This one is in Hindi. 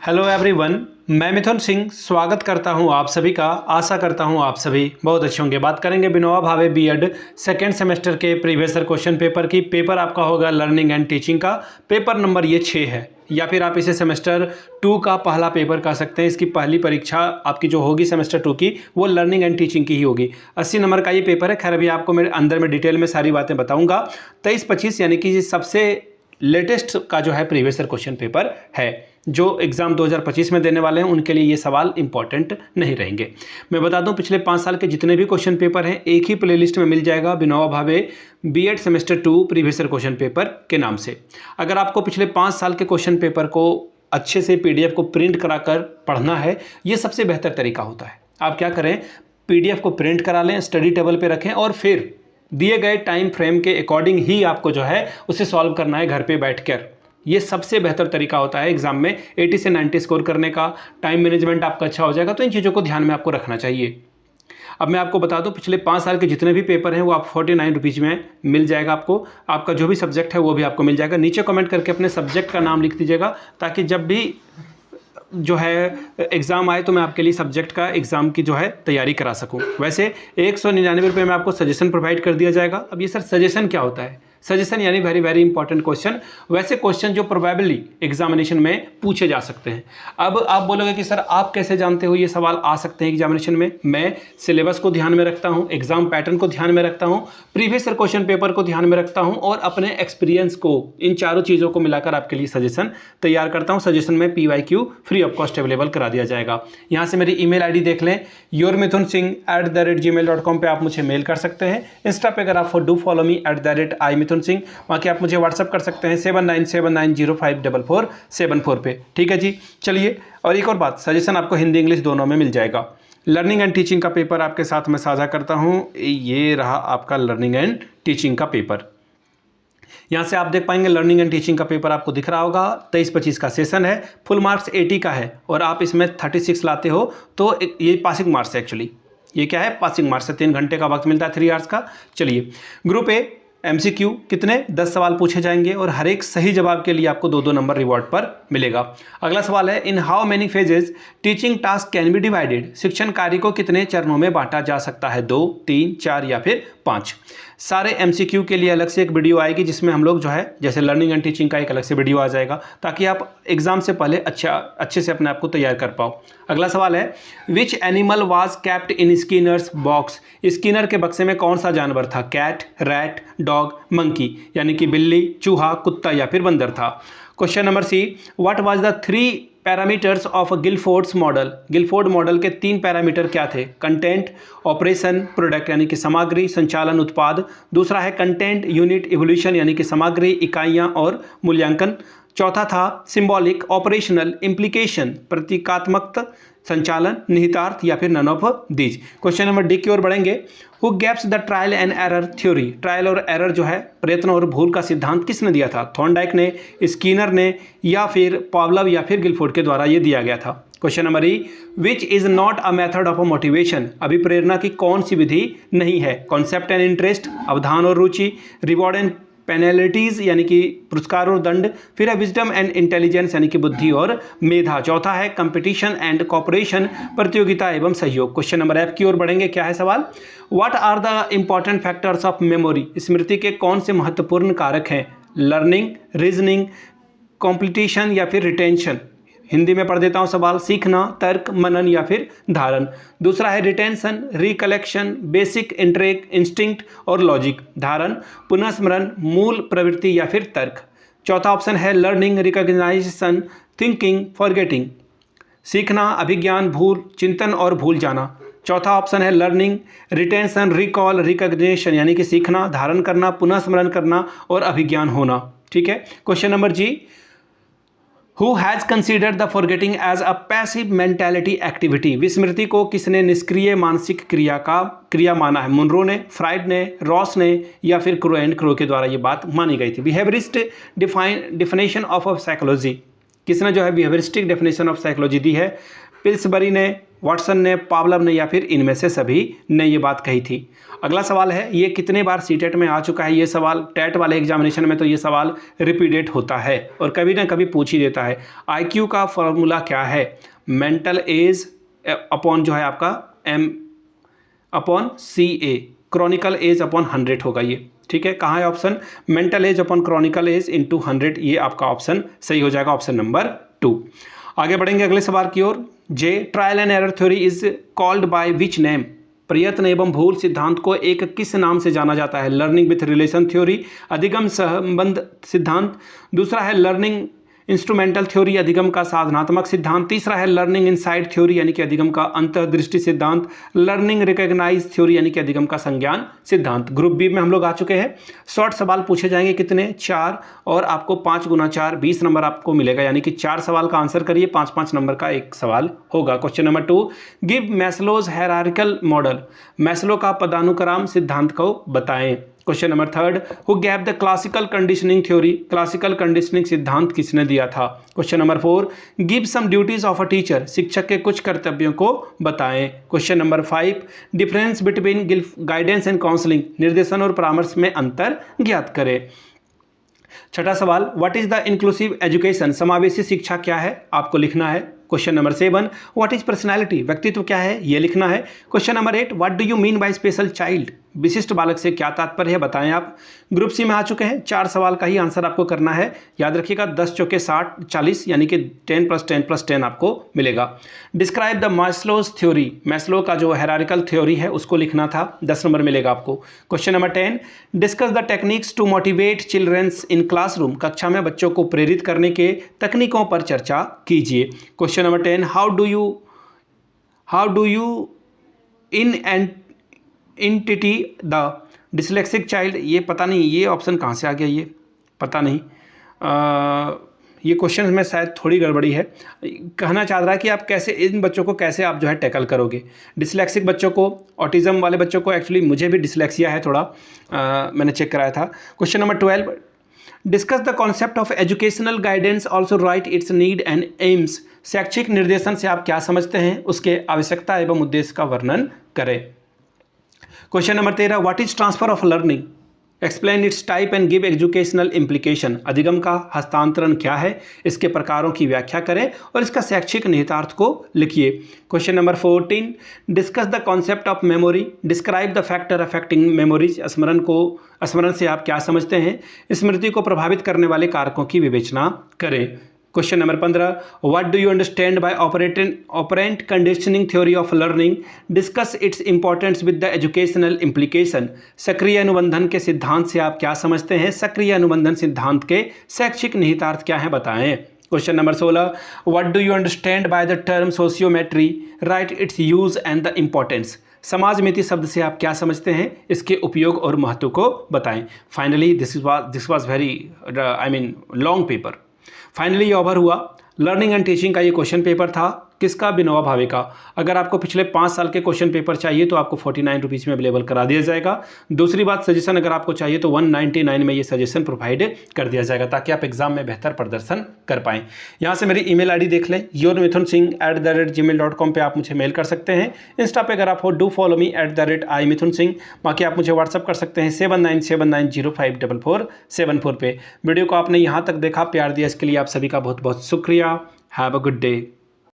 हेलो एवरीवन, मैं मिथुन सिंह स्वागत करता हूं आप सभी का। आशा करता हूं आप सभी बहुत अच्छे होंगे। बात करेंगे Vinoba Bhave BEd second semester के प्रीवियस ईयर क्वेश्चन पेपर की। पेपर आपका होगा लर्निंग एंड टीचिंग का। पेपर नंबर ये 6 है, या फिर आप इसे सेमेस्टर 2 का पहला पेपर कह सकते हैं। इसकी पहली परीक्षा आपकी जो होगी सेमेस्टर 2 की, वो लर्निंग एंड टीचिंग की ही होगी। 80 नंबर का ये पेपर है। खैर अभी आपको मेरे अंदर में डिटेल में सारी बातें बताऊंगा। 23-25 यानी कि सबसे लेटेस्ट का जो है प्रीवियस ईयर क्वेश्चन पेपर है, जो एग्ज़ाम 2025 में देने वाले हैं उनके लिए ये सवाल इंपॉर्टेंट नहीं रहेंगे। मैं बता दूं, पिछले 5 साल के जितने भी क्वेश्चन पेपर हैं एक ही प्लेलिस्ट में मिल जाएगा, Vinoba Bhave BEd semester 2 previous year question paper के नाम से। अगर आपको पिछले 5 साल के क्वेश्चन पेपर को अच्छे से पीडीएफ को प्रिंट कराकर पढ़ना है, ये सबसे बेहतर तरीका होता है। आप क्या करें, पीडीएफ को प्रिंट करा लें, स्टडी टेबल पर रखें और फिर दिए गए टाइम फ्रेम के अकॉर्डिंग ही आपको जो है उसे सॉल्व करना है घर पे बैठकर। ये सबसे बेहतर तरीका होता है एग्जाम में 80 से 90 स्कोर करने का। टाइम मैनेजमेंट आपका अच्छा हो जाएगा। तो इन चीज़ों को ध्यान में आपको रखना चाहिए। अब मैं आपको बता दूं, पिछले 5 साल के जितने भी पेपर हैं वो आप 49 रुपीज़ में मिल जाएगा आपको। आपका जो भी सब्जेक्ट है वो भी आपको मिल जाएगा। नीचे कमेंट करके अपने सब्जेक्ट का नाम लिख दीजिएगा, ताकि जब भी जो है एग्ज़ाम आए तो मैं आपके लिए सब्जेक्ट का एग्ज़ाम की जो है तैयारी करा सकूं। वैसे 199 रुपये में आपको सजेशन प्रोवाइड कर दिया जाएगा। अब ये सर सजेशन क्या होता है? सजेशन यानी वेरी वेरी इंपॉर्टेंट क्वेश्चन, वैसे क्वेश्चन जो प्रोबेबली एग्जामिनेशन में पूछे जा सकते हैं। अब आप बोलोगे कि सर आप कैसे जानते हो ये सवाल आ सकते हैं एग्जामिनेशन में? मैं सिलेबस को ध्यान में रखता हूँ, एग्जाम पैटर्न को ध्यान में रखता हूँ, प्रीवियस ईयर क्वेश्चन पेपर को ध्यान में रखता हूँ और अपने एक्सपीरियंस को, इन चारों चीज़ों को मिलाकर आपके लिए सजेशन तैयार करता हूँ। सजेशन में PYQ free of cost available करा दिया जाएगा। यहाँ से मेरी email ID देख लें, yourmithunsingh@gmail.com पे आप मुझे मेल कर सकते हैं। इंस्टा पे अगर आप do follow me @iMithun Singh, बाकी आप मुझे व्हाट्सअप कर सकते हैं 7979054474 पे। ठीक है जी, चलिए। और एक और बात, सजेशन आपको हिंदी इंग्लिश दोनों में मिल जाएगा। लर्निंग एंड टीचिंग का पेपर आपके साथ मैं साझा करता हूं। ये रहा आपका लर्निंग एंड टीचिंग का पेपर। यहाँ से आप देख पाएंगे लर्निंग एंड टीचिंग का पेपर आपको दिख रहा होगा। 23-25 का सेशन है, फुल मार्क्स 80 का है और आप इसमें 36 लाते हो तो ये पासिंग मार्क्स है। एक्चुअली ये क्या है, पासिंग मार्क्स है। 3 घंटे का वक्त मिलता है, 3 आवर्स का। चलिए, ग्रुप ए MCQ कितने 10 सवाल पूछे जाएंगे और हर एक सही जवाब के लिए आपको 2-2 नंबर रिवॉर्ड पर मिलेगा। अगला सवाल है, in how many phases teaching task can be divided? शिक्षण कार्य को कितने चरणों में बांटा जा सकता है? 2, 3, 4 या फिर 5? सारे MCQ के लिए अलग से एक वीडियो आएगी, जिसमें हम लोग जो है जैसे लर्निंग एंड टीचिंग का एक अलग से वीडियो आ जाएगा, ताकि आप एग्जाम से पहले अच्छे से अपने आप को तैयार कर पाओ। अगला सवाल है, which animal was kept in Skinner's box? Skinner के बक्से में कौन सा जानवर था? कैट, रैट, डॉग, मंकी, यानी कि बिल्ली, चूहा, कुत्ता या फिर बंदर था। Question number C, what was the 3 parameters of Guilford's model? Guilford model के 3 पैरामीटर क्या थे? कंटेंट, ऑपरेशन, प्रोडक्ट यानी कि सामग्री, संचालन, उत्पाद। दूसरा है कंटेंट, यूनिट, इवोल्यूशन यानी कि सामग्री, इकाइयां और मूल्यांकन। चौथा था सिंबॉलिक, ऑपरेशनल, इम्प्लीकेशन, प्रतीकात्मक, संचालन, निहितार्थ या फिर none of these. Question number D की ओर बढ़ेंगे। हु गैप्स the trial and error theory? Trial और एरर जो है, प्रयत्न और भूल का सिद्धांत किसने दिया था? थॉर्नडाइक ने, स्किनर ने या फिर पावलव या फिर गिलफोर्ड के द्वारा ये दिया गया था। Question number E, which is not a method of a motivation? अभिप्रेरणा की कौन सी विधि नहीं है? कॉन्सेप्ट एंड इंटरेस्ट, अवधान और रुचि, रिवॉर्ड एंड पेनल्टीज यानी कि पुरस्कार और दंड, फिर है विजडम एंड इंटेलिजेंस यानी कि बुद्धि और मेधा। चौथा है कंपटीशन एंड कॉपरेशन, प्रतियोगिता एवं सहयोग। क्वेश्चन नंबर F की ओर बढ़ेंगे। क्या है सवाल? What are the important factors of memory? स्मृति के कौन से महत्वपूर्ण कारक हैं? लर्निंग, रीजनिंग, कॉम्पिटिशन या फिर रिटेंशन। हिंदी में पढ़ देता हूं सवाल, सीखना, तर्क, मनन या फिर धारण। दूसरा है रिटेंशन, रिकलेक्शन, बेसिक इंस्टिंक्ट और लॉजिक। धारण, पुनःस्मरण, मूल प्रवृत्ति या फिर तर्क। चौथा ऑप्शन है लर्निंग, रिकॉग्निशन, थिंकिंग, फॉरगेटिंग। सीखना, अभिज्ञान, भूल, चिंतन और भूल जाना। चौथा ऑप्शन है लर्निंग, रिटेंशन, रिकॉल, रिकॉग्निशन यानी कि सीखना, धारण करना, पुनःस्मरण करना और अभिज्ञान होना। ठीक है। Question number G, Who has considered the forgetting as a passive mentality activity? विस्मृति को किसने निष्क्रिय मानसिक क्रिया माना है? मुनरो ने, फ्राइड ने, रॉस ने या फिर क्रो एंड क्रो के द्वारा ये बात मानी गई थी। बिहेवियरिस्ट डिफिनेशन ऑफ साइकोलॉजी, किसने जो है बिहेवियरिस्टिक डेफिनेशन ऑफ साइकोलॉजी दी है? पिल्सबरी ने, वाटसन ने, पावलव ने या फिर इनमें से सभी ने ये बात कही थी। अगला सवाल है, ये कितने बार सीटेट में आ चुका है ये सवाल। टेट वाले एग्जामिनेशन में तो ये सवाल रिपीटेड होता है और कभी ना कभी पूछ ही देता है। आईक्यू का फॉर्मूला क्या है? मेंटल एज अपॉन जो है आपका M upon C A, chronical age upon 100 होगा ये, ठीक है। कहाँ है option? Mental age upon chronical age into 100, ये आपका ऑप्शन सही हो जाएगा, ऑप्शन नंबर 2। आगे बढ़ेंगे अगले सवाल की ओर। जे trial and error theory is called by which name? प्रयत्न एवं भूल सिद्धांत को एक किस नाम से जाना जाता है? लर्निंग विथ रिलेशन थ्योरी, अधिगम संबंध सिद्धांत। दूसरा है लर्निंग इंस्ट्रूमेंटल थ्योरी, अधिगम का साधनात्मक सिद्धांत। तीसरा है लर्निंग इनसाइड थ्योरी यानी कि अधिगम का अंतर्दृष्टि सिद्धांत। लर्निंग रिकॉग्नाइज थ्योरी यानी कि अधिगम का संज्ञान सिद्धांत। ग्रुप बी में हम लोग आ चुके हैं। शॉर्ट सवाल पूछे जाएंगे कितने? 4, और आपको 5 गुना 4 20 नंबर आपको मिलेगा, यानी कि 4 सवाल का आंसर करिए, 5-5 नंबर का एक सवाल होगा। Question number 2, give Maslow's hierarchical model, Maslow का पदानुक्रम सिद्धांत को बताएं। Question number 3, who gave the classical conditioning theory, classical conditioning सिद्धांत किसने दिया था? Question number 4, give some duties of a teacher, शिक्षक के कुछ कर्तव्यों को बताएं। Question number 5, difference between guidance and counselling, निर्देशन और परामर्श में अंतर ज्ञात करें। छठा सवाल, what is the inclusive education, समावेशी शिक्षा क्या है? आपको लिखना है। Question number 7, what is personality, व्यक्तित्व क्या है? ये लिखना है। Question number 8, what do you mean by special child, विशिष्ट बालक से क्या तात्पर्य है बताएं आप। ग्रुप सी में आ चुके हैं। 4 सवाल का ही आंसर आपको करना है। याद रखिएगा 10 चौके 60 40 यानी कि 10 + 10 + 10 आपको मिलेगा। Describe the Maslow's theory, Maslow का जो हायरार्किकल थ्योरी है उसको लिखना था, 10 नंबर मिलेगा आपको। Question number 10, discuss the techniques to motivate childrens in classroom, कक्षा में बच्चों को प्रेरित करने के तकनीकों पर चर्चा कीजिए। Question number 10, how do you in and entity the dyslexic child, ये पता नहीं ये ऑप्शन कहाँ से आ गया, ये पता नहीं। ये क्वेश्चन में शायद थोड़ी गड़बड़ी है। कहना चाह रहा है कि आप कैसे इन बच्चों को कैसे आप जो है टैकल करोगे। डिसलेक्सिक बच्चों को, ऑटिज्म वाले बच्चों को, एक्चुअली मुझे भी डिसलेक्सिया है थोड़ा, मैंने चेक कराया था। Question number 12, discuss the concept of educational guidance also right it's need and AIIMS, शैक्षिक निर्देशन से आप क्या समझते हैं, उसके आवश्यकता एवं उद्देश्य का वर्णन करें। Question number 13, what is transfer of learning, explain it's type and give educational implication, अधिगम का हस्तांतरण क्या है, इसके प्रकारों की व्याख्या करें और इसका शैक्षिक निहितार्थ को लिखिए। Question number 14, discuss the concept of memory, describe the factor affecting memories, स्मरण से आप क्या समझते हैं, स्मृति को प्रभावित करने वाले कारकों की विवेचना करें। Question number 15, what do you understand bye operant conditioning theory of learning, discuss its importance with the educational implication, सक्रिय अनुबंधन के सिद्धांत से आप क्या समझते हैं, सक्रिय अनुबंधन सिद्धांत के शैक्षिक निहितार्थ क्या हैं बताएं। Question number 16, what do you understand by the term sociometry, write its use and the importance, समाजमिति शब्द से आप क्या समझते हैं, इसके उपयोग और महत्व को बताएं। Finally this was very long paper. Finally ये ओवर हुआ। लर्निंग एंड टीचिंग का ये क्वेश्चन पेपर था, किसका? विनोबा भावे का। अगर आपको पिछले 5 साल के क्वेश्चन पेपर चाहिए तो आपको 49 रुपीज़ में अवेलेबल करा दिया जाएगा। दूसरी बात, सजेशन अगर आपको चाहिए तो 199 में ये सजेशन प्रोवाइड कर दिया जाएगा ताकि आप एग्जाम में बेहतर प्रदर्शन कर पाएँ। यहाँ से मेरी email ID देख लें, yourmithunsingh@gmail.com पे आप मुझे मेल कर सकते हैं। इंस्टा पे अगर आप हो डू फॉलो मी @imithunsingh। बाकी आप मुझे व्हाट्सअप कर सकते हैं 7979054474 पे। वीडियो को आपने यहाँ तक देखा, प्यार दिया, इसके लिए आप सभी का बहुत बहुत शुक्रिया। Have a good day.